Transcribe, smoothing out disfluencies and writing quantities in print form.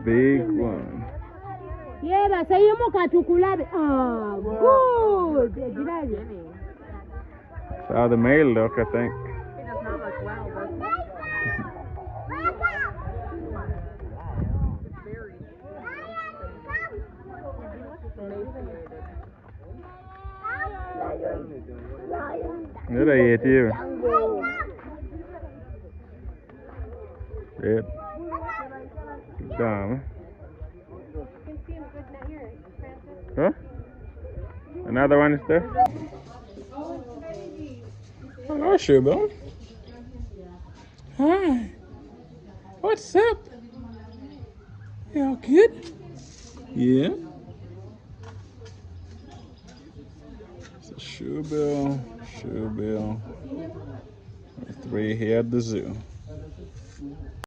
big one. Yeah, but say you look at Tukulabe. Oh, good. Saw the male look, I think. He does not look well, does he? It's very emaciated. Good ate you. Good. Dumb. Huh? Another one is there? Hello, Shubo. Hi. What's up? You all good? Yeah. It's a Shubo. Three here at the zoo.